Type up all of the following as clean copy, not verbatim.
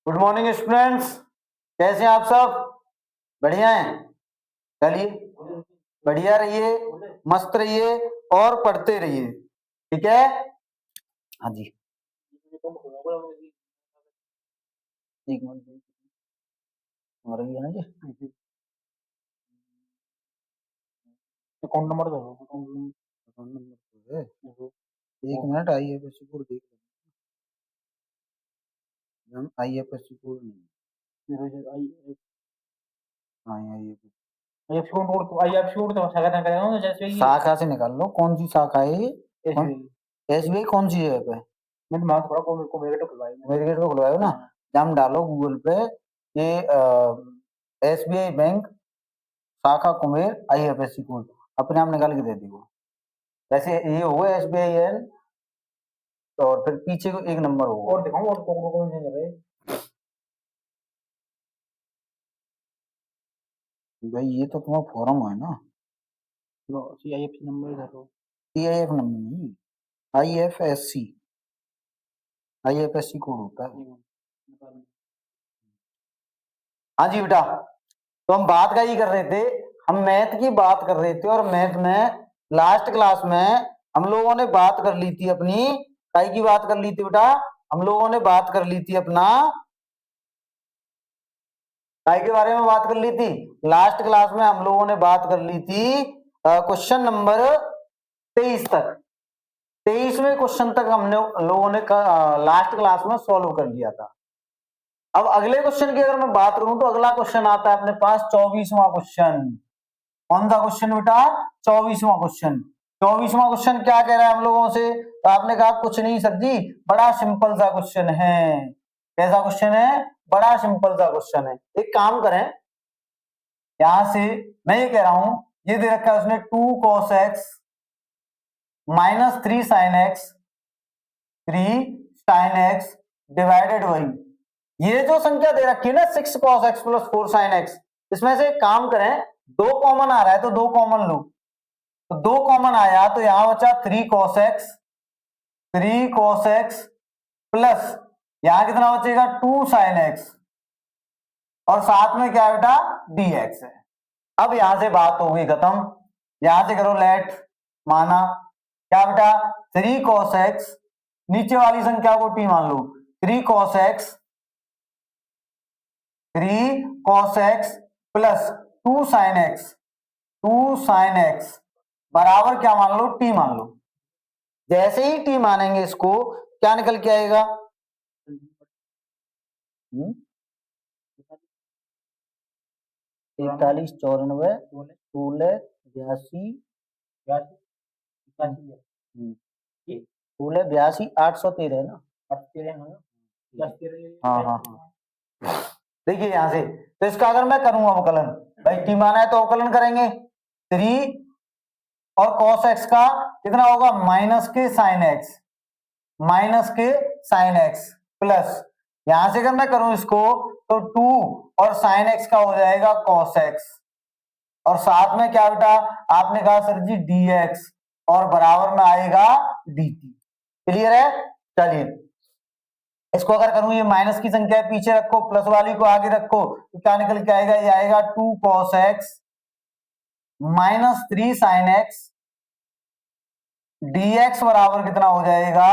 Good morning students. कैसे हैं आप सब? बढ़िया हैं? चलिए, बढ़िया रहिए, मस्त रहिए और पढ़ते रहिए। ठीक है? हाँ जी, एक मिनट हो रही है ना जी। अकाउंट नंबर दो। अकाउंट नंबर है, एक मिनट। IFSC कोड देख लें हम। IFSC कोड नहीं, हाँ शाखा से निकाल लो। कौन सी शाखा है ये? SBI कौन सी है पे? मेरे गेट पे खुलवाओ ना। जम डालो गूगल पे ये SBI बैंक शाखा कुमेर IFSC कोड, अपने आप निकाल के दे दी वो। वैसे ये होगा SBI है, और फिर पीछे को एक नंबर होगा। और दिखाऊं और कौन से है भाई? ये तो तुम्हारा फॉर्म है ना। CIF नंबर इधर हो। CIF नंबर नहीं, IFSC कोड होता है। हाँ जी बेटा, तो हम बात का ही कर रहे थे, हम मैथ की बात कर रहे थे। और मैथ में लास्ट क्लास में हम लोगों ने बात कर ली थी अपनी, काय की बात कर ली थी बेटा? हम लोगों ने बात कर ली थी अपना काय के बारे में बात कर ली थी लास्ट क्लास में? हम लोगों ने बात कर ली थी क्वेश्चन नंबर 23 तक। 23वें क्वेश्चन तक हमने लोगों ने लास्ट क्लास में सॉल्व कर लिया था। अब अगले क्वेश्चन की अगर मैं बात करूं तो अगला क्वेश्चन आता है अपने पास 24वां क्वेश्चन। कौन सा क्वेश्चन बेटा? 24वां क्वेश्चन। 24वां क्वेश्चन क्या कह रहा है हम लोगों से? तो आपने कहा कुछ नहीं सर जी, बड़ा सिंपल सा क्वेश्चन है। कैसा क्वेश्चन है? बड़ा सिंपल सा क्वेश्चन है। एक काम करें, यहां से मैं ये कह रहा हूं, ये दे रखा है उसने 2 cos x minus 3 sin x 3 sin x divided by, ये जो संख्या दे रखी है ना 6 cos x plus 4 sin x, इसमें से एक काम करें, दो कॉमन आ रहा है तो दो कॉमन लो। तो दो कॉमन आया तो यहां बचा 3 cos x प्लस यहां कितना बचेगा 2 sin x, और साथ में क्या है बेटा? dx है। अब यहां से बात हो गई खत्म। यहां से करो लेट, माना क्या बेटा? 3 cos x, नीचे वाली संख्या को t मान लो। 3 cos x plus 2 sin x बराबर क्या मान लो? t मान लो। जैसे ही t मानेंगे इसको, क्या निकल के आएगा? 41 94 16 82 16 82 813 है ना? हाँ हाँ हाँ। देखिए यहां से, तो इसका अगर मैं करूंगा अवकलन, भाई टी माना है तो अवकलन करेंगे। 3 और cos x का कितना होगा? माइनस के प्लस, यहां से अगर मैं करूं इसको तो 2 और sin x का हो जाएगा cos x, और साथ में क्या बेटा आपने कहा सर जी dx, और बराबर में आएगा dt। क्लियर है? चलिए इसको अगर करूं, ये माइनस की संख्या पीछे रखो, प्लस वाली को आगे रखो, तो क्या निकल के आएगा? ये आएगा 2 cos x minus 3 sin x dx बराबर कितना हो जाएगा?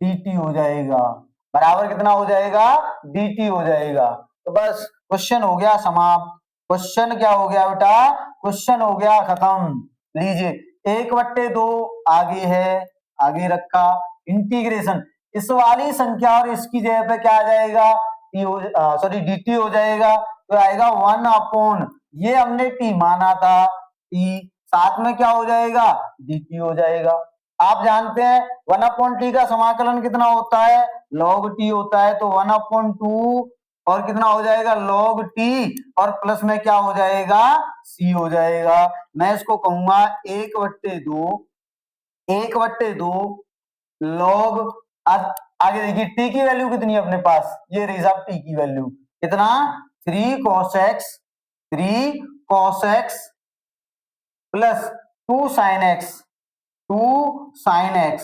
dt हो जाएगा। बराबर कितना हो जाएगा? dt हो जाएगा। तो बस क्वेश्चन हो गया समाप्त। क्वेश्चन क्या हो गया बेटा? क्वेश्चन हो गया खत्म। लीजिए 1/2 आगे है, आगे रखा, इंटीग्रेशन, इस वाली संख्या और इसकी जगह पे क्या आ जाएगा? सॉरी dt हो जाएगा। तो आएगा 1/, ये हमने t माना था, t साथ में क्या हो जाएगा? dt हो जाएगा। आप जानते हैं 1/t का समाकलन कितना होता है? log t होता है। तो 1/2 और कितना हो जाएगा? log t, और प्लस में क्या हो जाएगा? c हो जाएगा। मैं इसको कहूंगा 1/2 log, आगे देखिए t की वैल्यू कितनी है अपने पास? ये रही साहब t की वैल्यू कितना? 3 cos x plus 2 sin x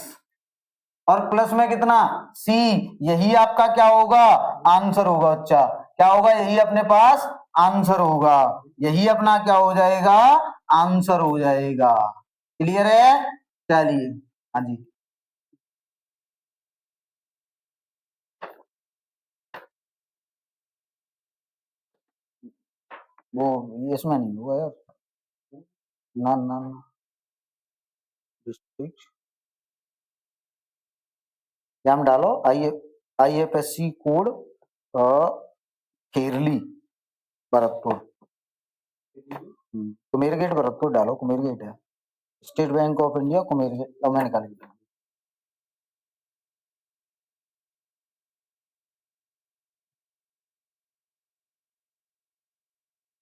और प्लस में कितना सी, यही आपका क्या होगा आंसर होगा बच्चा, क्या होगा यही अपने पास आंसर होगा, यही अपना क्या हो जाएगा आंसर हो जाएगा। क्लियर है? चलिए हाँ जी, वो ये इसमें नहीं हुआ यार, ना ना डिस्ट्रिक्ट हम डालो IFSC कोड केरली भरतपुर, कुमेर गेट भरतपुर डालो, कुमेर गेट है state bank of India Kumher gate, मैं निकाल के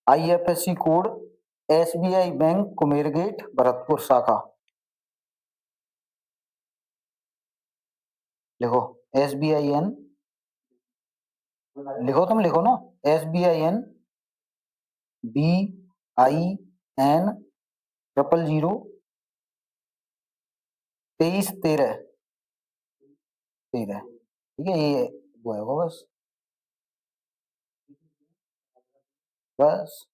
IFSC code SBI bank Kumher gate Bharatpur शाखा, लिखो SBIN, लिखो तुम लिखो ना SBIN BIN 000 2313 13, ठीक है ये वो है वो बस बस।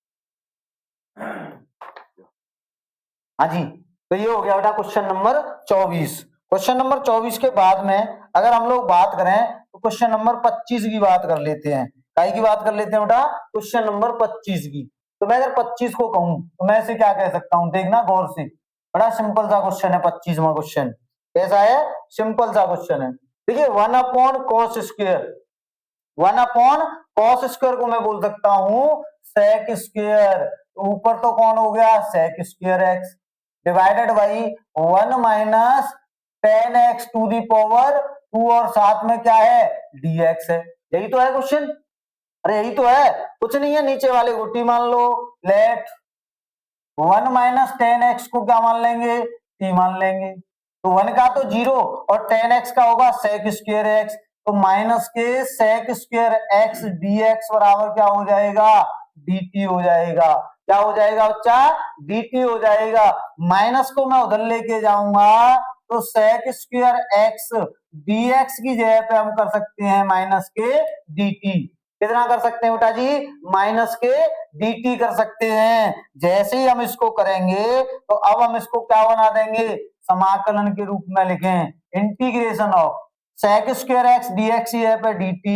हाँ जी, तो ये हो गया बेटा क्वेश्चन नंबर 24। क्वेश्चन नंबर 24 के बाद में अगर हम लोग बात करें तो क्वेश्चन नंबर 25 की बात कर लेते हैं। काय की बात कर लेते हैं बेटा? क्वेश्चन नंबर 25 की। तो मैं अगर 25 को कहूं तो मैं इसे क्या कह सकता हूं, देखना गौर से, बड़ा सिंपल सा क्वेश्चन है 25वां क्वेश्चन। कैसा है? सिंपल सा क्वेश्चन है। देखिए 1/cos स्क्वायर, 1/cos स्क्वायर को मैं बोल सकता हूं sec स्क्वायर, ऊपर तो कौन हो गया sec square x divided by 1 minus ten x to the power 2 और साथ में क्या है dx है। यही तो है क्वेश्चन, अरे यही तो है, कुछ नहीं है, नीचे वाले गुट्टी मान लो, लेट 1 माइनस टेन एक्स को क्या मान लेंगे t मान लेंगे, तो 1 का तो 0 और टेन एक्स का होगा sec स्क्वायर x, तो माइनस के sec स्क्वायर x dx बराबर क्या हो जाएगा dt हो जाएगा। क्या हो जाएगा बच्चा? dt हो जाएगा। माइनस को मैं उधर लेके जाऊंगा तो sec स्क्वायर x dx की जगह पे हम कर सकते हैं माइनस के dt। कितना कर सकते हैं बेटा जी? माइनस के dt कर सकते हैं। जैसे ही हम इसको करेंगे तो अब हम इसको क्या बना देंगे, समाकलन के रूप में लिखें integration of sec square x dx ही है पे dt,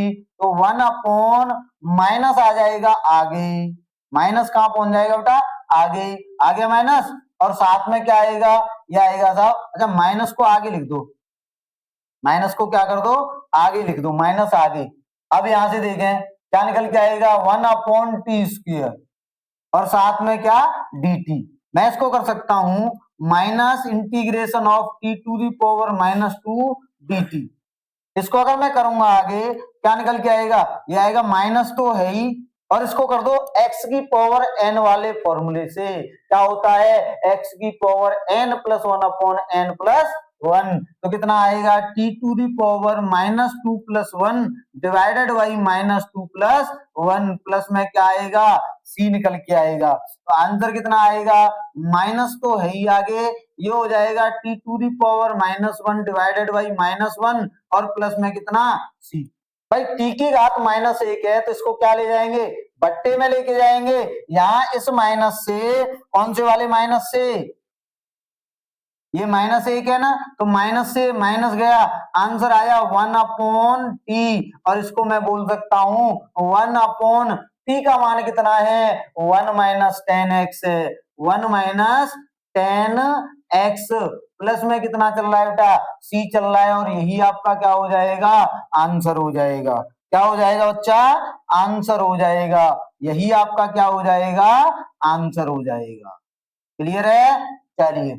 तो 1 माइनस आ जाएगा आगे, माइनस कहां पहुंच जाएगा बेटा आगे, आगे माइनस और साथ में क्या आएगा, ये आएगा साहब, अच्छा माइनस को आगे लिख दो, माइनस को क्या कर दो आगे लिख दो, माइनस आगे। अब यहां से देखें क्या निकल के आएगा 1/t² और साथ में क्या dt। मैं इसको कर सकता हूं minus integration of t to the power -2 dt। इसको अगर मैं करूंगा आगे क्या निकल के आएगा, ये आएगा माइनस तो है ही, और इसको कर दो x की पावर n वाले फॉर्मूले से, क्या होता है x की पावर n प्लस 1/n+1, तो कितना आएगा t to the power -2 + 1 divided by -2 + 1 plus में क्या आएगा c निकल के आएगा। तो आंसर कितना आएगा, माइनस तो है ही आगे, ये हो जाएगा t to the power -1 divided by -1 और प्लस में कितना c। भाई t की घात -1 है तो इसको क्या ले जाएंगे बट्टे में लेके जाएंगे, यहां इस माइनस से कौन से वाले माइनस से, ये -1 है ना, तो माइनस से माइनस गया, आंसर आया 1/t, और इसको मैं बोल सकता हूं 1/t का मान कितना है 1 - 10x, 1 - 10x प्लस में कितना चल रहा है बेटा c चल रहा है, और यही आपका क्या हो जाएगा आंसर हो जाएगा। क्या हो जाएगा बच्चा? आंसर हो जाएगा, यही आपका क्या हो जाएगा आंसर हो जाएगा। क्लियर है? चलिए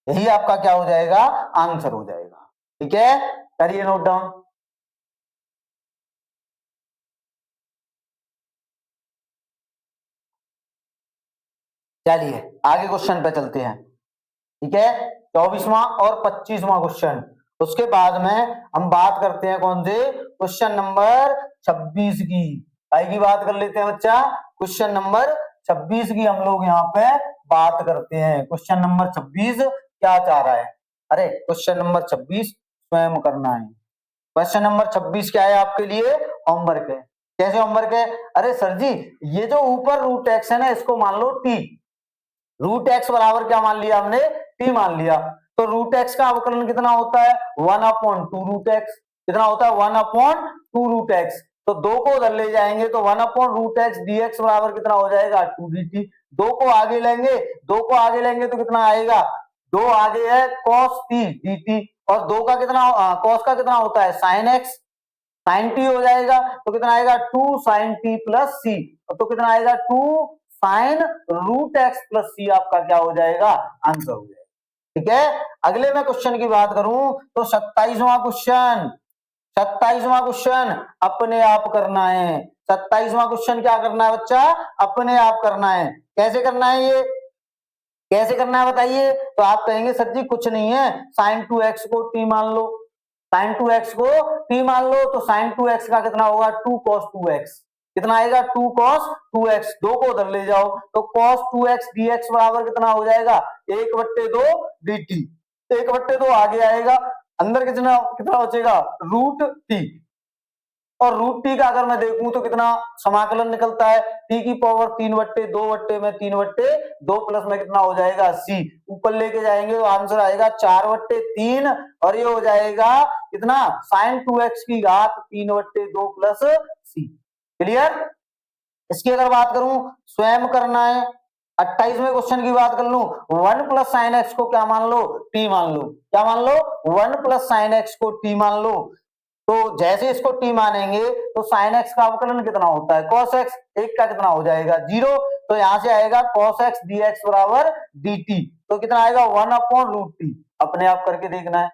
यही आपका क्या हो जाएगा आंसर हो जाएगा। ठीक है, करिए नोट डाउन। चलिए आगे क्वेश्चन पे चलते हैं। ठीक है, 24वां और 25वां क्वेश्चन। उसके बाद में हम बात करते हैं कौन से, क्वेश्चन नंबर 26 की। आएगी बात कर लेते हैं बच्चा, क्वेश्चन नंबर 26 की हम लोग यहाँ पे बात करते हैं। क्वेश्चन नंबर 26 क्या चाह रहा है? अरे क्वेश्चन नंबर 26 स्वयं करना है। क्वेश्चन नंबर 26 क्या है आपके लिए? होमवर्क है। कैसे होमवर्क है? अरे सर जी ये जो ऊपर रूट एक्स है ना, इसको मान लो टी। रूट एक्स बराबर क्या मान लिया हमने? टी मान लिया। तो रूट एक्स का अवकलन कितना होता है? 1/2 रूट एक्स। कितना होता है? 1/2 रूट एक्स। तो दो को उधर ले जाएंगे तो 1/ रूट एक्स डीएक्स बराबर कितना हो जाएगा? 2 dt। दो को आगे लेंगे, दो को आगे लेंगे तो कितना आएगा? दो आगे है cos t dt, और दो का कितना cos का कितना होता है? sin x। sin t हो जाएगा तो कितना आएगा? 2 sin t प्लस सी। तो कितना आएगा? 2 sin रूट एक्स प्लस सी आपका क्या हो जाएगा? आंसर हो जाएगा। ठीक है, अगले में क्वेश्चन की बात करूं तो 27वां क्वेश्चन। 27वां क्वेश्चन अपने आप करना है। 27वां क्वेश्चन क्या करना है बच्चा? अपने आप करना है। कैसे करना है ये? कैसे करना है बताइए? तो आप कहेंगे सर जी कुछ नहीं है, sin 2x को t मान लो। sin 2x को t मान लो तो sin 2x का कितना होगा? 2 cos 2x। कितना आएगा? 2 cos 2x। दो को उधर ले जाओ तो cos 2x dx बराबर कितना हो जाएगा? 1/2 dt। 1/2 आगे आएगा, अंदर कितना कितना बचेगा? Root t. और रूट टी का अगर मैं देखूं तो कितना समाकलन निकलता है? टी की पावर 3/2 प्लस में कितना हो जाएगा? सी। ऊपर लेके जाएंगे तो आंसर आएगा 4/3, और ये हो जाएगा कितना? sin 2x की घात 3/2 प्लस सी। क्लियर? इसकी अगर बात करूं, स्वयं करना है। 28वें क्वेश्चन की बात कर लूं, 1 प्लस साइन एक्स को क्या मान लो? टी मान लो। क्या मान लो? 1 प्लस साइन एक्स को टी मान लो। तो जैसे इसको टी मानेंगे तो साइन एक्स का अवकलन कितना होता है? Cos x. एक का कितना हो जाएगा? 0। तो यहां से आएगा कॉस एक्स डी एक्स बराबर डी टी। तो कितना आएगा? 1/√t। अपने आप करके देखना है।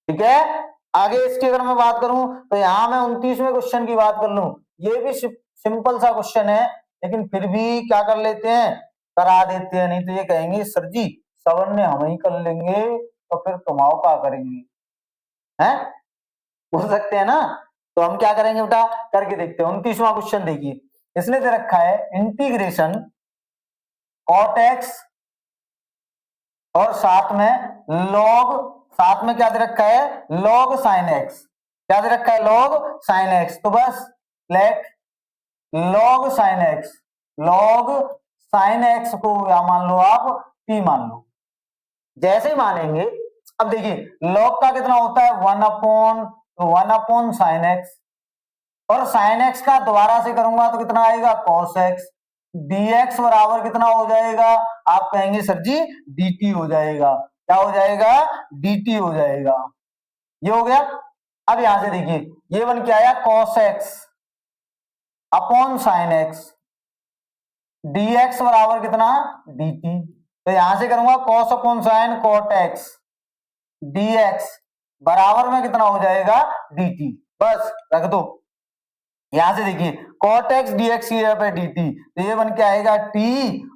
ठीक है, आगे इसकी अगर मैं बात करूं तो यहां मैं 29वें क्वेश्चन की बात कर लूं। ये भी सिंपल सा क्वेश्चन है, लेकिन फिर भी क्या कर लेते हैं? करा देते हैं। नहीं तो ये कहेंगे सर जी सवन में हम ही कर लेंगे तो फिर तुमाओ क्या करेंगे? हैं? बोल सकते हैं ना। तो हम क्या करेंगे बेटा? करके देखते हैं। 29वां क्वेश्चन देखिए, इसने दे रखा है इंटीग्रेशन कॉट एक्स और साथ में लॉग, साथ में क्या दे रखा है? Log sine x. क्या दे रखा है? Log sine x. तो बस let log sine x, log sine x को या मान लो आप टी मान लो। जैसे ही मानेंगे, अब देखिए लॉग का कितना होता है? 1/1 साइन एक्स, और साइन एक्स का दोबारा से करूंगा तो कितना आएगा? Cos x. dx बराबर कितना हो जाएगा? आप कहेंगे सर जी dt हो जाएगा। क्या हो जाएगा? dt हो जाएगा। ये हो गया। अब यहां से देखिए ये बन के आया cos x upon sine x, dx बराबर कितना? dt। तो यहां से करूंगा cos upon sine cot x dx बराबर में कितना हो जाएगा? dt। बस रख दो। यहां से देखिए cot x dx पे dt, तो ये बन के आएगा t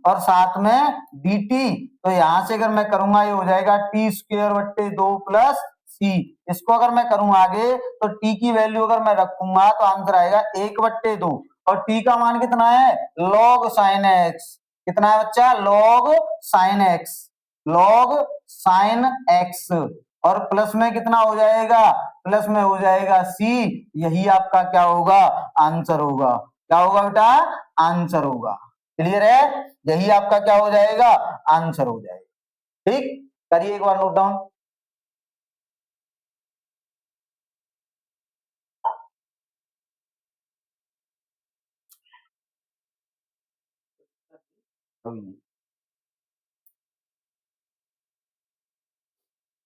और साथ में dt। तो यहां से अगर मैं करूंगा ये हो जाएगा t²/2 प्लस c। इसको अगर मैं करूं आगे तो t की वैल्यू अगर मैं रखूंगा तो आंसर आएगा 1/2, और t का मान कितना है? log sin x। कितना है बच्चा? log sin x, log sin x, और प्लस में कितना हो जाएगा? प्लस में हो जाएगा सी। यही आपका क्या होगा? आंसर होगा। क्या होगा बेटा? आंसर होगा। क्लियर है? यही आपका क्या हो जाएगा? आंसर हो जाएगा। ठीक, करिए एक बार नोट डाउन।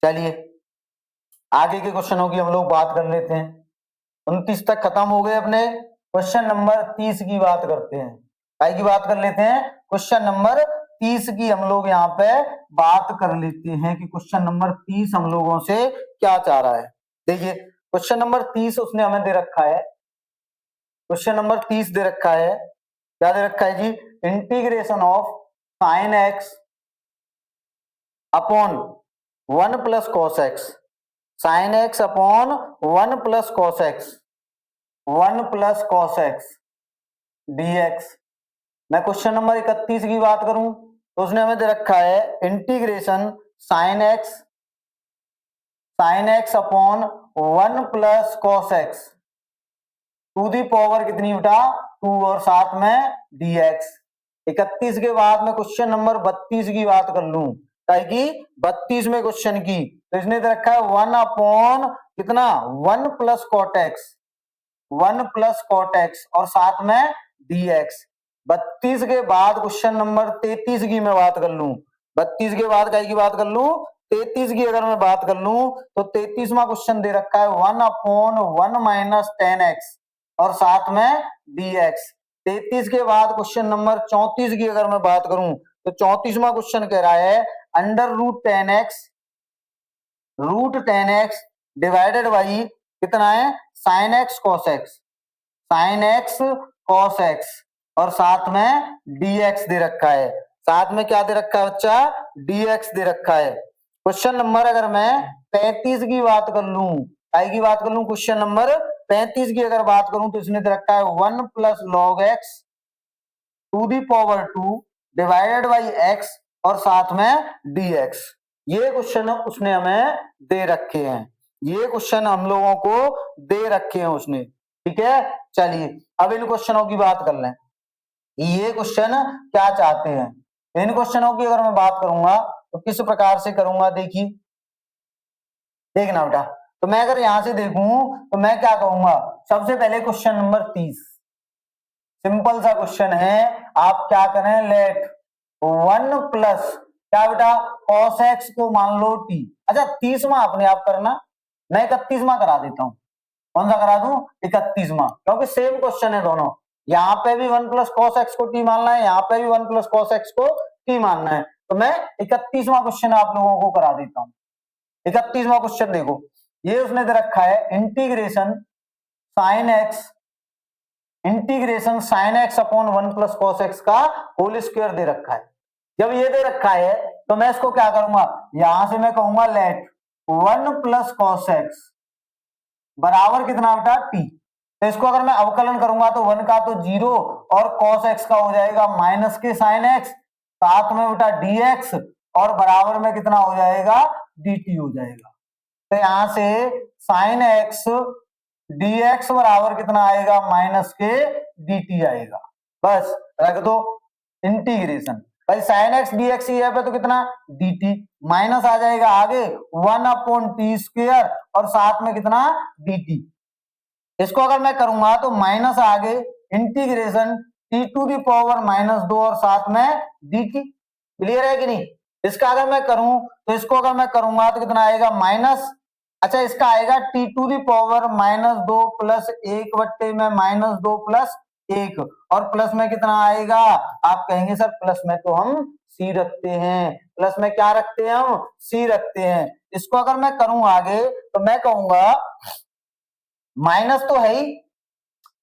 चलिए आगे के क्वेश्चनों की हम लोग बात कर लेते हैं। 29 तक खत्म हो गए अपने। क्वेश्चन नंबर 30 की बात करते हैं। काय की बात कर लेते हैं? क्वेश्चन नंबर 30 की हम लोग यहाँ पे बात कर लेते हैं कि क्वेश्चन नंबर 30 हम लोगों से क्या चाह रहा है। देखिए क्वेश्चन नंबर 30 उसने हमें दे रखा है। क्वेश्चन नंबर 30 दे रखा है, क्या दे रखा है जी? Integration of sine x upon 1 plus cos x sine x upon 1 plus cos x, 1 plus cos x dx। मैं क्वेश्चन नंबर 31 की बात करूं तो उसने हमें दे रखा है integration sine x upon 1 plus cos x to the power कितनी बेटा 2 और साथ में dx। 31 के बाद में क्वेश्चन नंबर 32 की बात कर लूं ताकि 32 में क्वेश्चन की तो इसने दे रखा है 1 अपॉन कितना 1 plus cot x, 1 plus cot x और साथ में dx। 32 के बाद क्वेश्चन नंबर 33 की मैं बात कर लूं, 32 के बाद क्या की बात कर लूं 33 की अगर मैं बात कर लूं तो 33वां क्वेश्चन दे रखा है 1 अपॉन 1 माइनस 10x और साथ में dx। 33 के बाद क्वेश्चन नंबर 34 की अगर मैं बात करूं तो 34वां क्वेश्चन कह रहा है under root 10x divided by कितना है sign x cos x, sine x cos x और साथ में dx दे रखा है। साथ में क्या दे रखा है बच्चा dx दे रखा है। क्वेश्चन नंबर अगर मैं 35 की बात कर लूं, आई की बात कर लूं क्वेश्चन नंबर 35 की अगर बात करूं तो इसने दे रखा है 1 plus log x to the power 2 divided by x और साथ में dx। ये क्वेश्चन उसने हमें दे रखे हैं, ये क्वेश्चन हम लोगों को दे रखे हैं उसने, ठीक है। चलिए अब इन क्वेश्चनों की बात कर लें, ये क्वेश्चन क्या चाहते हैं। इन क्वेश्चनों की अगर मैं बात करूंगा तो किस प्रकार से करूंगा देखिए, देखना बेटा। तो मैं अगर यहां से देखूं तो मैं क्या कहूंगा, सबसे पहले क्वेश्चन नंबर 30 सिंपल सा क्वेश्चन है। आप क्या करें लेट 1 प्लस क्या बेटा cos x को मान लो t। अच्छा 30वां अपने आप करना, मैं 31वां करा देता हूं। कौन सा करा दूं 31वां, क्योंकि सेम क्वेश्चन है दोनों। यहाँ पे भी 1 प्लस कॉस एक्स को टी मानना है, यहाँ पे भी 1 प्लस कॉस एक्स को टी मानना है। तो मैं 31वां क्वेश्चन आप लोगों को करा देता हूं। 31वां क्वेश्चन देखो, ये उसने दे रखा है integration sine x upon 1 plus cos x का होल स्क्वायर दे रखा है। जब ये दे रखा है तो मैं इसको क्या करूंगा, यहां से मैं कहूंगा लेट 1 प्लस कॉस एक्स बराबर कितना बेटा टी। तो इसको अगर मैं अवकलन करूंगा तो 1 का तो 0 और cos x का हो जाएगा माइनस के sin x, साथ में बेटा dx और बराबर में कितना हो जाएगा dt हो जाएगा। तो यहां से sin x dx बराबर कितना आएगा माइनस के dt आएगा। बस रख दो इंटीग्रेशन, भाई sin x dx ही है पे तो कितना dt माइनस आ जाएगा आगे 1 अपॉन टी स्क्वायर और साथ में कितना dt। इसको अगर मैं करूंगा तो माइनस आगे integration t to the power -2 और साथ में dt। क्लियर है कि नहीं। इसका अगर मैं करूं तो इसको अगर मैं करूंगा तो कितना आएगा माइनस, अच्छा इसका आएगा t to the power -2 plus 1 बट्टे में -2 प्लस 1 और प्लस में कितना आएगा, आप कहेंगे सर प्लस में तो हम सी रखते हैं, प्लस में क्या रखते हैं हम सी रखते हैं। इसको अगर मैं करूं आगे तो मैं कहूंगा माइनस तो है ही,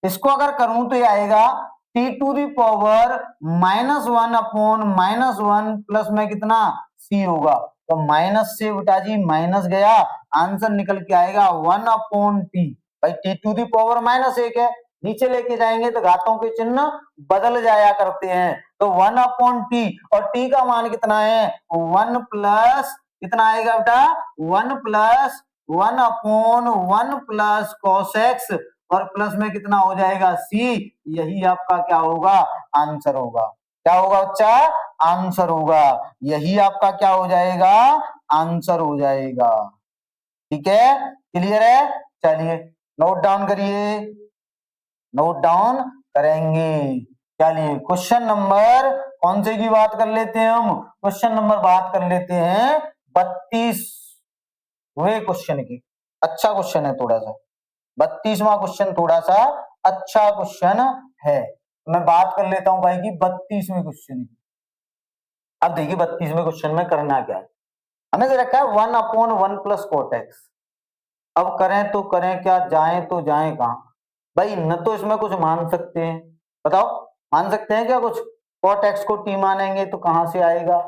इसको अगर करूं तो ये आएगा t to the power -1 upon -1 plus में कितना सी होगा। तो माइनस से बेटा जी माइनस गया, आंसर निकल के आएगा 1 अपॉन टी। भाई टी टू दी पावर -1 है, नीचे लेके जाएंगे तो घातों के चिन्ह बदल जाया करते हैं। तो 1 अपॉन टी और टी का मान कितना है 1 प्लस कितना आएगा बेटा 1 plus 1 upon 1 plus cos x और प्लस में कितना हो जाएगा सी। यही आपका क्या होगा आंसर होगा। क्या होगा बच्चा आंसर होगा, यही आपका क्या हो जाएगा आंसर हो जाएगा। ठीक है क्लियर है। चलिए नोट डाउन करिए, नोट डाउन करेंगे। चलिए क्वेश्चन नंबर कौन से की बात कर लेते हैं हम, क्वेश्चन नंबर बात कर लेते हैं 32वें क्वेश्चन की। अच्छा क्वेश्चन है थोड़ा सा, 32वां क्वेश्चन थोड़ा सा अच्छा क्वेश्चन है। मैं बात कर लेता हूं भाई की 32वें क्वेश्चन की। अब देखिए 32वें क्वेश्चन में करना क्या है, हमें दे रखा है 1 अपॉन 1 प्लस कॉट एक्स। अब करें तो करें क्या, जाएं तो जाएं कहां भाई, न तो इसमें कुछ मान सकते हैं, बताओ मान सकते हैं क्या कुछ, कॉट एक्स को टी मानेंगे तो कहां से आएगा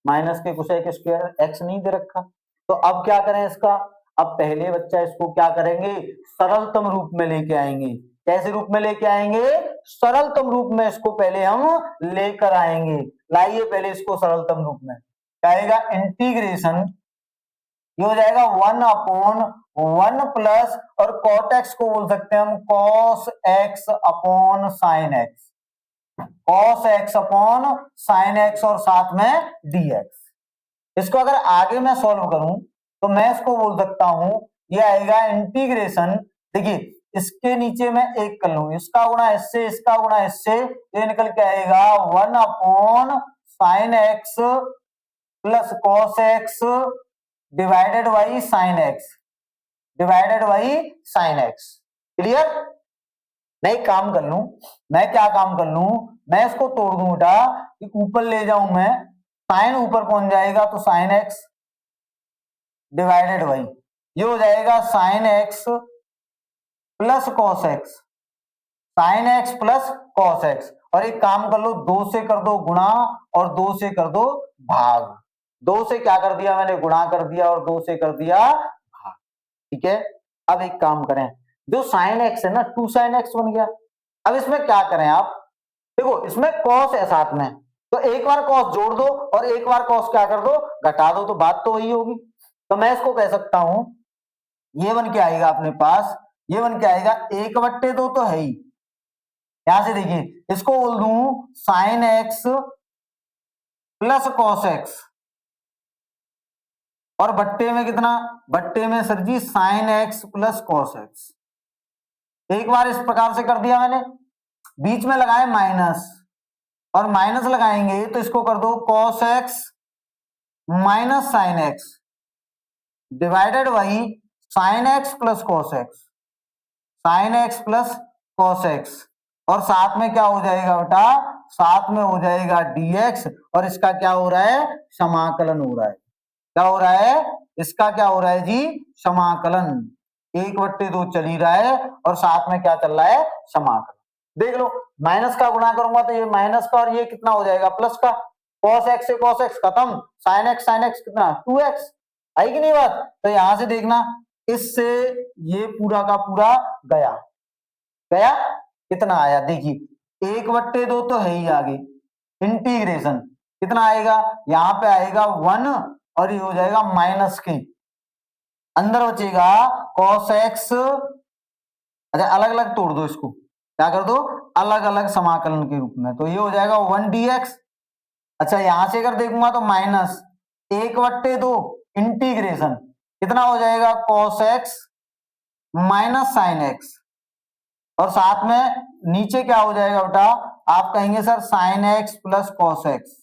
माइनस के कोसेक स्क्वायर, एक्स नहीं दे रखा। तो अब क्या करें इसका, अब पहले बच्चा इसको क्या करेंगे, सरलतम रूप में लेके आएंगे। कैसे रूप में लेके आएंगे, सरलतम रूप में इसको पहले हम लेकर आएंगे। लाइए पहले इसको सरलतम रूप में, क्या आएगा, इंटीग्रेशन, ये हो जाएगा 1/1 प्लस, और कॉट एक्स को बोल सकते हैं हम cos x upon sine x, cos x upon sine x, और साथ में dx। इसको अगर आगे मैं सॉल्व करूं तो मैं इसको बोल सकता हूं, ये आएगा इंटीग्रेशन, देखिए इसके नीचे मैं एक कर लूं, इसका गुणा इससे, इसका गुणा इससे, ये निकल के आएगा 1 sign x plus cos x divided by sine x, divided by sine x. Clear. मैं एक काम कर लूं, मैं क्या काम कर लूं, मैं इसको तोड़ दूं बेटा, ऊपर ले जाऊं मैं, साइन ऊपर पहुंच जाएगा तो साइन एक्स डिवाइडेड बाई, ये हो जाएगा sign x plus cos x, sine x plus cos x. और एक काम कर लो, 2 से कर दो गुणा और 2 से कर दो भाग। 2 से क्या कर दिया मैंने, गुणा कर दिया, और 2 से कर दिया भाग। ठीक है। अब एक काम करें, जो साइन एक्स है ना 2 साइन एक्स बन गया। अब इसमें क्या करें आप, देखो इसमें कॉस है साथ में, तो एक बार कॉस जोड़ दो और एक बार कॉस क्या कर दो, घटा दो, तो बात तो वही होगी। तो मैं इसको कह सकता हूं, ये बन के आएगा अपने पास, ये बन के आएगा 1/2 तो है ही, यहां से देखिए इसको बोल दूं sine x plus cos x, और बट्टे में कितना, बट्टे में सर जी sine x plus cos x. एक बार इस प्रकार से कर दिया मैंने, बीच में लगाए माइनस, और माइनस लगाएंगे तो इसको कर दो cos x minus sine x divided by sine x plus cos x, sine x plus cos x, और साथ में क्या हो जाएगा बेटा, साथ में हो जाएगा dx, और इसका क्या हो रहा है, समाकलन हो रहा है। क्या हो रहा है, इसका क्या हो रहा है जी, समाकलन। 1/2 चल ही रहा है और साथ में क्या चल रहा है, समाकलन। देख लो, माइनस का गुणा करूंगा तो ये माइनस का, और ये कितना हो जाएगा, प्लस का। कॉस एक्स से कॉस एक्स खत्म, साइन एक्स कितना 2x, आई कि नहीं बात। तो यहां से देखना, इससे ये पूरा का पूरा गया, गया कितना आया, देखिए 1/2 तो है ही आगे, इंटीग्रेशन कितना आएगा, यहां पे आएगा 1, और ये हो जाएगा माइनस के, अंदर बचेगा cos x। अच्छा अलग अलग तोड़ दो इसको, क्या कर दो, अलग अलग समाकलन के रूप में, तो ये हो जाएगा 1 dx। अच्छा यहां से अगर देखूंगा तो माइनस 1/2 इंटीग्रेशन कितना हो जाएगा, cos x minus sine x, और साथ में नीचे क्या हो जाएगा बेटा, आप कहेंगे sir sign x plus cos x,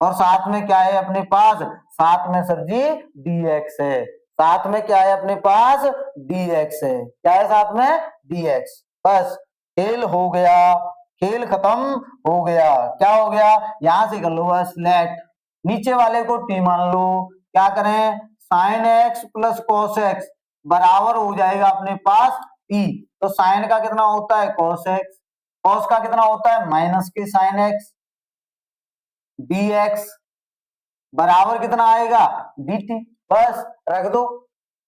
और साथ में क्या है अपने पास, साथ में सर जी dx है, साथ में क्या है अपने पास, dx है, क्या है साथ में, dx। बस खेल हो गया, खेल खत्म हो गया। क्या हो गया, यहां से कर लो बस लेट, नीचे वाले को t मान लो, क्या करें, sign x plus cos x बराबर हो जाएगा अपने पास t, तो साइन का कितना होता है कॉस एक्स, कॉस का कितना होता है माइनस के साइन एक्स, dx बराबर कितना आएगा dt। बस रख दो,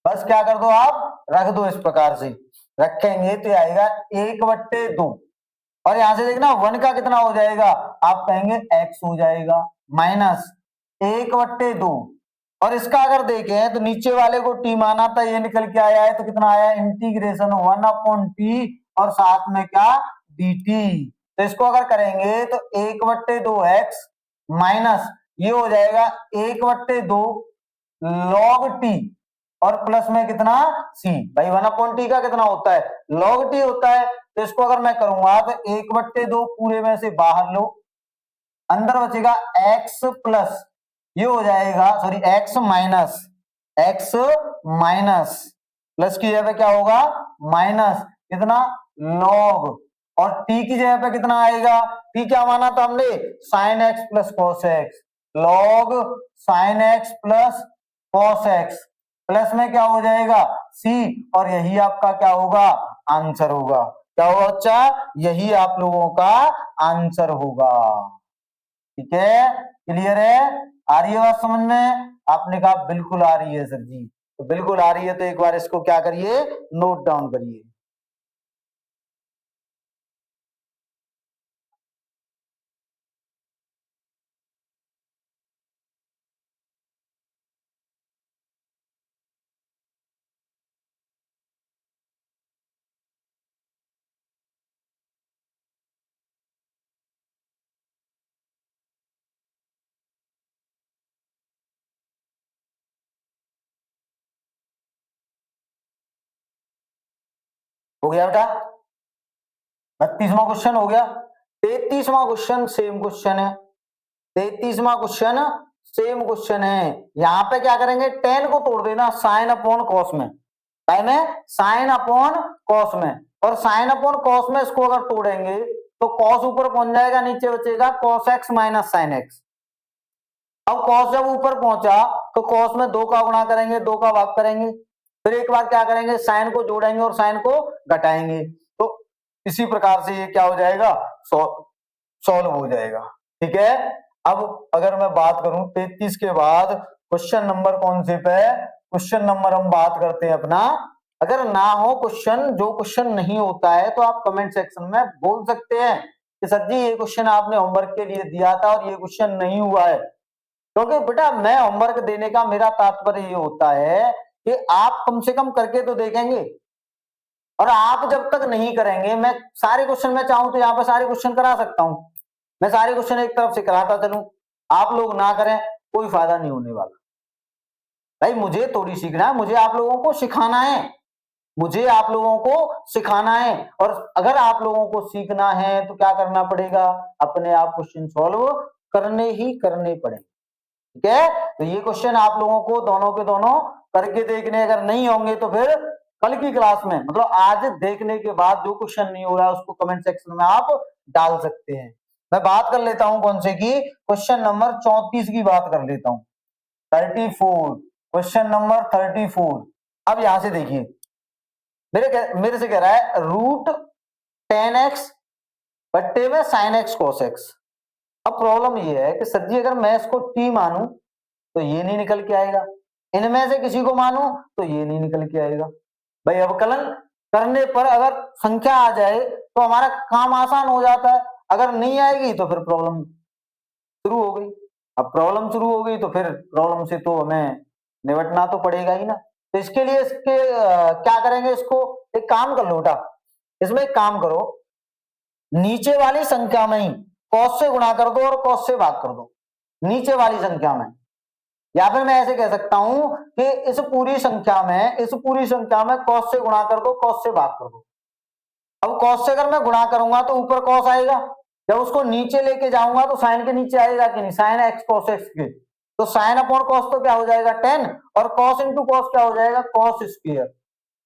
बस क्या कर दो आप, रख दो, इस प्रकार से रखेंगे तो आएगा 1/2, और यहां से देखना 1 का कितना हो जाएगा, आप कहेंगे x हो जाएगा, माइनस 1/2, और इसका अगर देखें तो नीचे वाले को t माना था, ये निकल के आया है, तो कितना आया, इंटीग्रेशन 1/t, और साथ में क्या dt। तो इसको अगर करेंगे तो 1/2x माइनस ये हो जाएगा 1/2 log t, और प्लस में कितना c, भाई 1/t का कितना होता है, log t होता है। तो इसको अगर मैं करूंगा तो 1/2 पूरे में से बाहर लो, अंदर बचेगा x प्लस, ये हो जाएगा सॉरी x माइनस प्लस की जगह पे क्या होगा, माइनस कितना log, और t की जगह पे कितना आएगा, t क्या माना था हमने, sign x plus cos x, log sign x plus cos x, plus में क्या हो जाएगा c, और यही आपका क्या होगा, आंसर होगा। क्या होगा बच्चा, यही आप लोगों का आंसर होगा। ठीक है, क्लियर है, आ रही है बात समझ में, आपने कहा बिल्कुल आ रही है सर जी। तो बिल्कुल आ रही है, तो एक बार इसको क्या करिए, नोट डाउन करिए। हो गया बेटा, 32वां क्वेश्चन हो गया। 33वां क्वेश्चन सेम क्वेश्चन है। 33वां क्वेश्चन सेम क्वेश्चन है। यहां पे क्या करेंगे, टेन को तोड़ देना साइन अपॉन कॉस में, टाइम है साइन अपॉन कॉस में, और साइन अपॉन कॉस में इसको अगर तोड़ेंगे तो कॉस ऊपर पहुंच जाएगा, नीचे बचेगा cos x minus sine x. अब कॉस जब ऊपर पहुंचा तो कॉस में 2 का गुणा करेंगे, 2 का भाग करेंगे, फिर एक बार क्या करेंगे, साइन को जोड़ेंगे और साइन को घटाएंगे, तो इसी प्रकार से ये क्या हो जाएगा, सॉल्व हो जाएगा। ठीक है। अब अगर मैं बात करूं 33 के बाद क्वेश्चन नंबर कौन से पे, क्वेश्चन नंबर हम बात करते हैं अपना, अगर ना हो क्वेश्चन, जो क्वेश्चन नहीं होता है तो आप कमेंट सेक्शन में बोल सकते हैं कि सर जी ये क्वेश्चन आपने होमवर्क के लिए दिया था और ये क्वेश्चन नहीं हुआ है। क्योंकि बेटा मैं होमवर्क देने का मेरा तात्पर्य ये होता है कि आप कम से कम करके तो देखेंगे, और आप जब तक नहीं करेंगे, मैं सारे क्वेश्चन मैं चाहूं तो यहाँ पे सारे क्वेश्चन करा सकता हूं, मैं सारे क्वेश्चन एक तरफ से कराता चलूं, आप लोग ना करें कोई फायदा नहीं होने वाला। भाई मुझे थोड़ी सीखना है, मुझे आप लोगों को सिखाना है, मुझे आप लोगों को सिखाना है, और अगर आप लोगों को सीखना है तो क्या करना पड़ेगा, अपने आप क्वेश्चन सॉल्व करने ही करने पड़ेंगे। ठीक है। तो ये क्वेश्चन आप लोगों को दोनों के दोनों करके देखने अगर नहीं होंगे तो फिर कल की क्लास में, मतलब आज देखने के बाद जो क्वेश्चन नहीं हो रहा है उसको कमेंट सेक्शन में आप डाल सकते हैं। मैं बात कर लेता हूं कौन से की, क्वेश्चन नंबर 34 की बात कर लेता हूं। 34, क्वेश्चन नंबर 34। अब यहां से देखिए, मेरे से कह रहा है रूट 10x बट्टे में साइन एक्स कॉस एक्स। अब प्रॉब्लम ये है कि सर जी अगर मैं इसको t मानूं तो ये नहीं निकल के आएगा, इनमें से किसी को मानूं तो ये नहीं निकल के आएगा। भाई अवकलन करने पर अगर संख्या आ जाए तो हमारा काम आसान हो जाता है, अगर नहीं आएगी तो फिर प्रॉब्लम शुरू हो गई। अब प्रॉब्लम शुरू हो गई तो फिर प्रॉब्लम से तो हमें निपटना तो पड़ेगा ही ना। तो इसके लिए इसके क्या करेंगे, इसको एक काम कर लो बेटा, इसमें एक काम करो, नीचे वाली संख्या में ही कॉस से गुणा कर दो और कॉस से भाग कर दो, नीचे वाली संख्या में। या फिर मैं ऐसे कह सकता हूं कि इस पूरी संख्या में कॉस से गुणा कर दो, कॉस से भाग कर दो। अब कॉस से अगर मैं गुणा करूंगा तो ऊपर कॉस आएगा, जब उसको नीचे लेके जाऊंगा तो साइन के नीचे आएगा कि नहीं, साइन एक्स कॉस एक्स के, तो साइन अपॉन कॉस तो क्या हो जाएगा 10, और कॉस इंटू कॉस क्या हो जाएगा, कॉस स्क्वायर।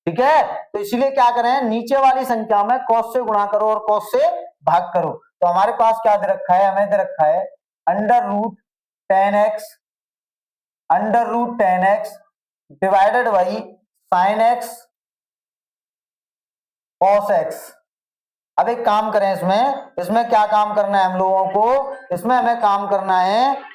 ठीक है। तो इसीलिए क्या करें, नीचे वाली संख्या में कॉस से गुणा करो और कॉस से भाग करो। तो हमारे पास क्या दे रखा है, हमें दे रखा है under root 10x divided by sine x cos x. अब एक काम करें, इसमें इसमें क्या काम करना है हम लोगों को, इसमें हमें काम करना है,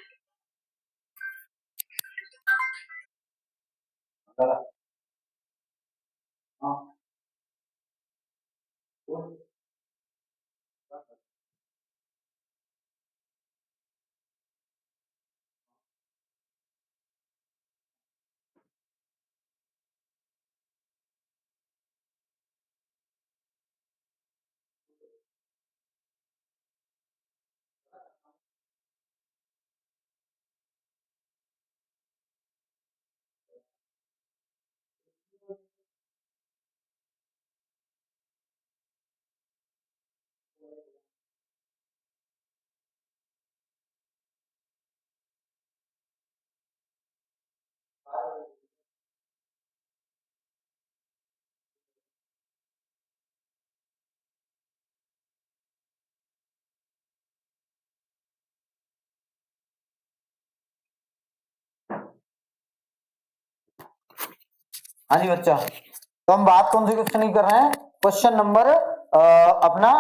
हाँ जी बच्चा, तो हम बात कौन सी क्वेश्चन की कर रहे हैं, क्वेश्चन नंबर अपना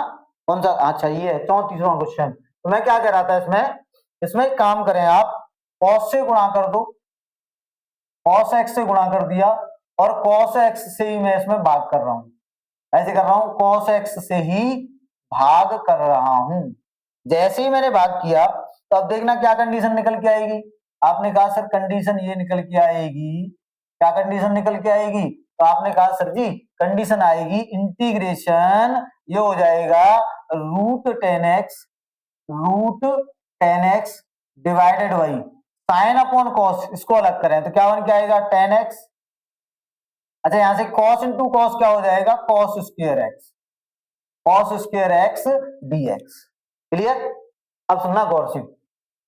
कौन सा, अच्छा ये है 34वां क्वेश्चन। तो मैं क्या कह रहा था, इसमें इसमें एक काम करें आप, कॉस से गुणा कर दो cos x से गुणा कर दिया और cos x से ही मैं इसमें भाग कर रहा हूं, ऐसे कर रहा हूं, cos x से ही भाग कर रहा हूं। जैसे ही मैंने भाग किया तो अब देखना क्या कंडीशन निकल के आएगी। आपने कहा सर कंडीशन ये निकल के आएगी, क्या कंडीशन निकल के आएगी? तो आपने कहा सर जी कंडीशन आएगी इंटीग्रेशन, ये हो जाएगा root ten x divided by sine upon cos, इसको अलग करें तो क्या बन के आएगा 10x। अच्छा यहां से cos इंटू कॉस क्या हो जाएगा cos square x dx। Clear? अब सुनना गौर से,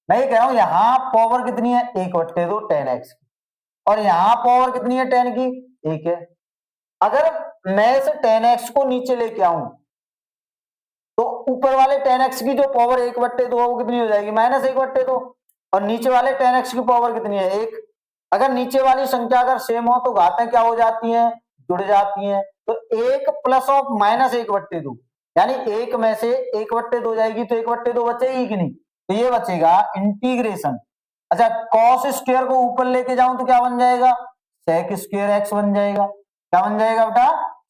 मैं ये कह रहा हूं यहां पावर कितनी है 1/2 10x की, और यहां पावर कितनी है 10 की 1 है। अगर मैं इस 10x को नीचे लेके आऊं तो ऊपर वाले 10x की जो पावर 1/2 है वो कितनी हो जाएगी -1/2, और नीचे वाले 10x की पावर कितनी है 1। अगर नीचे वाली संख्या अगर सेम हो तो घातें क्या हो जाती हैं जुड़ जाती हैं, तो 1 प्लस ऑफ -1/2 यानी 1 में से 1/2 जाएगी तो 1/2 बचेगी कि नहीं, तो ये बचेगा इंटीग्रेशन। अच्छा cos स्क्वायर को ऊपर लेके जाऊं तो क्या बन जाएगा sec स्क्वायर x बन जाएगा। क्या बन जाएगा बेटा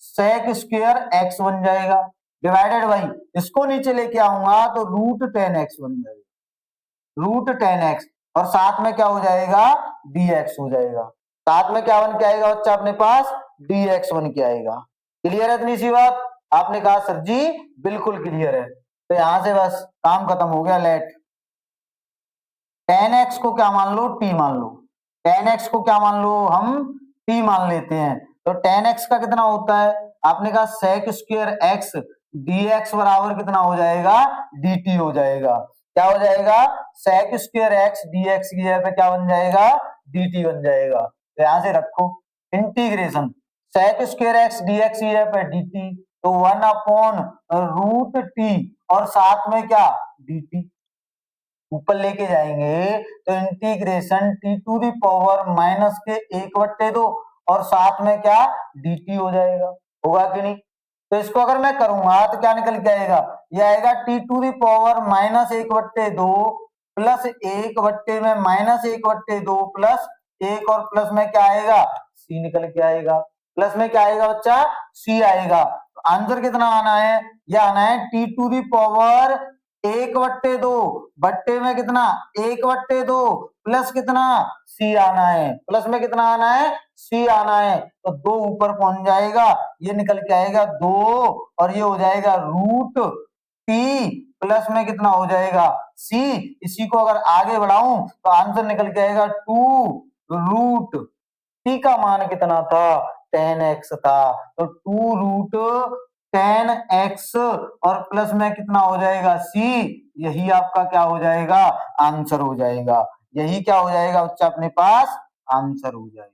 sec स्क्वायर x बन जाएगा डिवाइडेड बाई इसको नीचे लेके आऊंगा तो √10x बन जाएगा, √10x, और साथ में क्या हो जाएगा dx हो जाएगा। साथ में क्या बन के आएगा बच्चा अपने पास dx बन के आएगा। क्लियर है इतनी सी बात? आपने कहा सर जी बिल्कुल क्लियर है, तो यहां से बस काम खत्म हो गया। लेट 10x को क्या मान लो t मान लो, 10x को क्या मान लो हम t मान लेते हैं, तो 10x का कितना होता है आपने कहा sec स्क्वायर x dx बराबर कितना हो जाएगा dt हो जाएगा। क्या हो जाएगा sec स्क्वायर x dx की जगह पे क्या बन जाएगा dt बन जाएगा। तो यहां से रखो integration sec square x dx की जगह पे dt, तो 1/√t और साथ में क्या dt ऊपर लेके जाएंगे तो integration t to the power minus के 1/2 और साथ में क्या dt हो जाएगा, होगा कि नहीं? तो इसको अगर मैं करूंगा तो क्या निकल के आएगा, ये आएगा t to the power -1/2 plus 1/2 में -1/2 प्लस 1 और प्लस में क्या आएगा c निकल के आएगा, प्लस में क्या आएगा बच्चा c आएगा। आंसर कितना आना है, यह आना है टी टू दी पावर 1/2 बट्टे में कितना 1/2 प्लस कितना c आना है, प्लस में कितना आना है c आना है, तो 2 ऊपर पहुंच जाएगा, ये निकल के आएगा 2 और ये हो जाएगा √t प्लस में कितना हो जाएगा c। इसी को अगर आगे बढ़ाऊं तो आंसर निकल के आएगा 2√t का मान कितना था 10x था, तो 2√10x और प्लस में कितना हो जाएगा c, यही आपका क्या हो जाएगा आंसर हो जाएगा, यही क्या हो जाएगा बच्चा अपने पास आंसर हो जाएगा।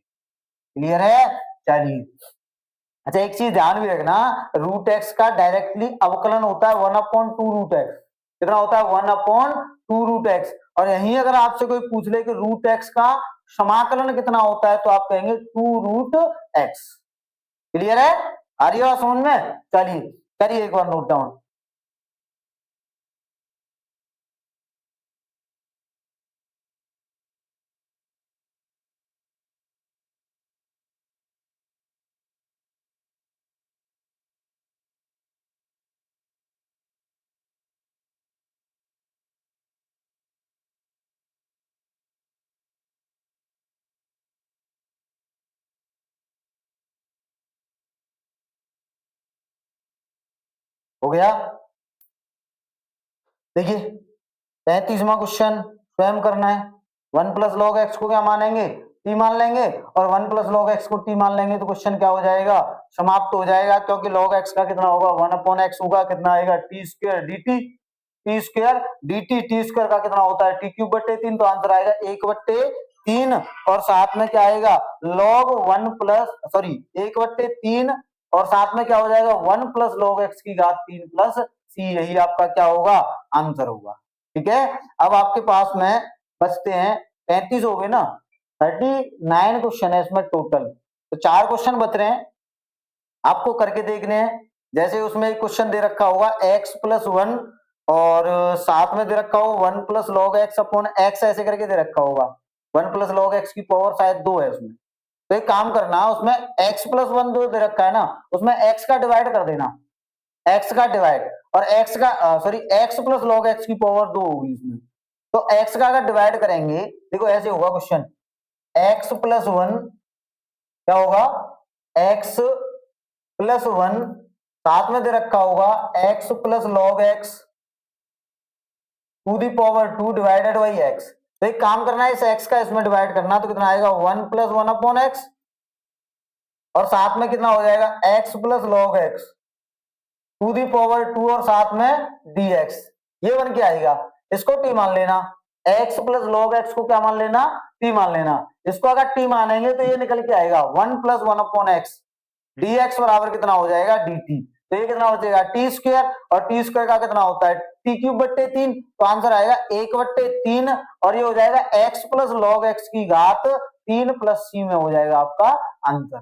क्लियर है? चलिए अच्छा एक चीज ध्यान भी रखना, √x का डायरेक्टली अवकलन होता है 1/2√x, कितना होता है 1/2√x, और यही अगर आपसे कोई पूछ ले कि √x का समाकलन कितना होता है तो आप कहेंगे 2√x। क्लियर है? आ रही है समझ में? चलिए करिए एक बार नोट डाउन। हो गया? देखिए 33वां क्वेश्चन स्वयं करना है। 1 प्लस लॉग एक्स को क्या मानेंगे टी मान लेंगे, और 1 प्लस लॉग एक्स को टी मान लेंगे तो क्वेश्चन क्या हो जाएगा समाप्त हो जाएगा, क्योंकि लॉग एक्स का कितना होगा 1/x होगा, कितना आएगा T square dt, T square dt, T square का कितना होता है t³/3, तो आंसर आएगा 1/3 और साथ में क्या आएगा log 1 और साथ में क्या हो जाएगा 1 प्लस लॉग एक्स की घात 3 प्लस सी, यही आपका क्या होगा आंसर होगा। ठीक है, अब आपके पास में बचते हैं 35 हो गए ना, 39 क्वेश्चन है इसमें टोटल, तो 4 क्वेश्चन बच रहे हैं आपको करके देखने हैं। जैसे उसमें एक क्वेश्चन दे रखा होगा x+1 और साथ में दे रखा हो 1 plus log x upon x, ऐसे करके दे रखा होगा। 1 प्लस लॉग एक्स की पावर शायद 2 है उसमें। तो एक काम करना, उसमें x प्लस 1 जो दे रखा है ना, उसमें x का डिवाइड कर देना, x का डिवाइड, और x का sorry x plus log x की पावर 2 होगी इसमें। तो x का अगर डिवाइड करेंगे, देखो ऐसे होगा क्वेश्चन, x प्लस 1 क्या होगा, x प्लस 1 साथ में दे रखा होगा x plus log x to the power 2 divided by x। तो एक काम करना है, इस x का इसमें डिवाइड करना, तो कितना आएगा 1 प्लस 1 अपॉन एक्स, और साथ में कितना हो जाएगा x plus log x to the power 2 और साथ में dx, ये बन के आएगा। इसको t मान लेना, x प्लस लॉग एक्स को क्या मान लेना, t मान लेना। इसको अगर t मानेंगे तो ये निकल के आएगा 1 प्लस 1 अपॉन एक्स dx बराबर कितना हो जाएगा dt। तो ये कितना हो जाएगा टी स्क्वायर, और टी स्क्वायर का कितना होता है टी क्यूब बट्टे 3, तो आंसर आएगा 1/3, और ये हो जाएगा x प्लस लॉग एक्स की घात 3 प्लस c में हो जाएगा आपका आंसर।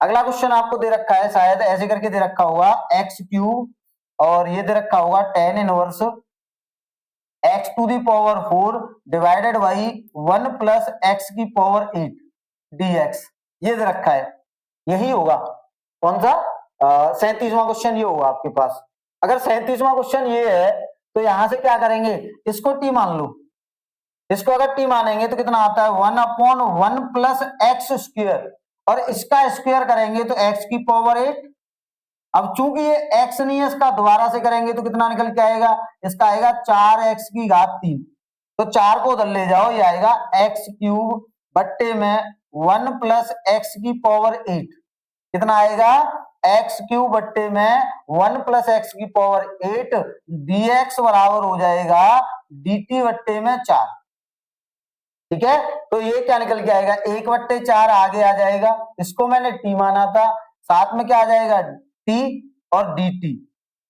अगला क्वेश्चन आपको दे रखा है, शायद ऐसे करके दे रखा होगा x क्यूब, और ये दे रखा होगा tan inverse x to the power 4 divided by 1 plus x की पावर 8 dx, ये दे रखा है। यही होगा कौन सा 37वां क्वेश्चन, ये होगा आपके पास। अगर 37वां क्वेश्चन ये है, तो यहां से क्या करेंगे, इसको टी मान लो। इसको अगर टी मानेंगे तो कितना आता है 1 अपॉन 1 प्लस एक्स स्क्वायर, और इसका स्क्वायर करेंगे तो x की पावर 8। अब चूंकि ये x नहीं है, इसका दोबारा से करेंगे तो कितना निकल के आएगा, इसका आएगा 4x की घात 3। तो 4 को उधर ले जाओ, ये आएगा x क्यूब बट्टे में 1 प्लस एक्स की पावर 8, कितना आएगा x क्यूब बट्टे में 1 प्लस एक्स की पावर 8 dx बराबर हो जाएगा dt बट्टे में 4। ठीक है, तो ये क्या निकल के आएगा 1/4 आगे आ जाएगा, इसको मैंने t माना था, साथ में क्या आ जाएगा t और dt।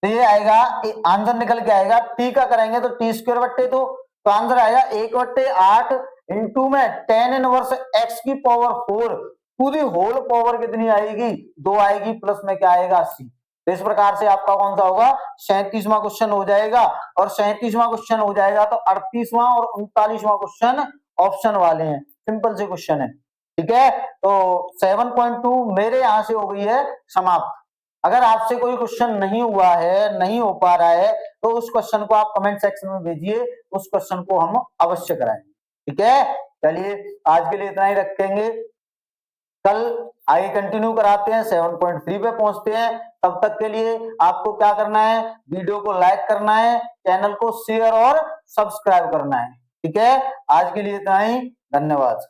तो ये आएगा आंसर निकल के आएगा, t का करेंगे तो t स्क्वायर बट्टे 2, तो आंसर आएगा 1/8 इंटू में tan इनवर्स x की power 4 to the whole power कितनी आएगी 2 आएगी, प्लस में क्या आएगा c। तो इस प्रकार से आपका कौन सा होगा 37वां क्वेश्चन हो जाएगा, और 37वां क्वेश्चन हो जाएगा तो 38वां और 39वां क्वेश्चन ऑप्शन वाले हैं, सिंपल से क्वेश्चन है। ठीक है, तो 7.2 मेरे यहां से हो गई है समाप्त। अगर आपसे कोई क्वेश्चन नहीं हुआ है, नहीं हो पा रहा है, तो उस क्वेश्चन को आप कमेंट सेक्शन में भेजिए, उस क्वेश्चन को हम अवश्य कराएंगे। ठीक है, चलिए आज के लिए इतना ही रखेंगे, कल आगे कंटिन्यू कराते हैं, 7.3 पे पहुंचते हैं। तब तक के लिए आपको क्या करना है, वीडियो को लाइक करना है, चैनल को शेयर और सब्सक्राइब करना है। ठीक है, आज के लिए इतना ही, धन्यवाद।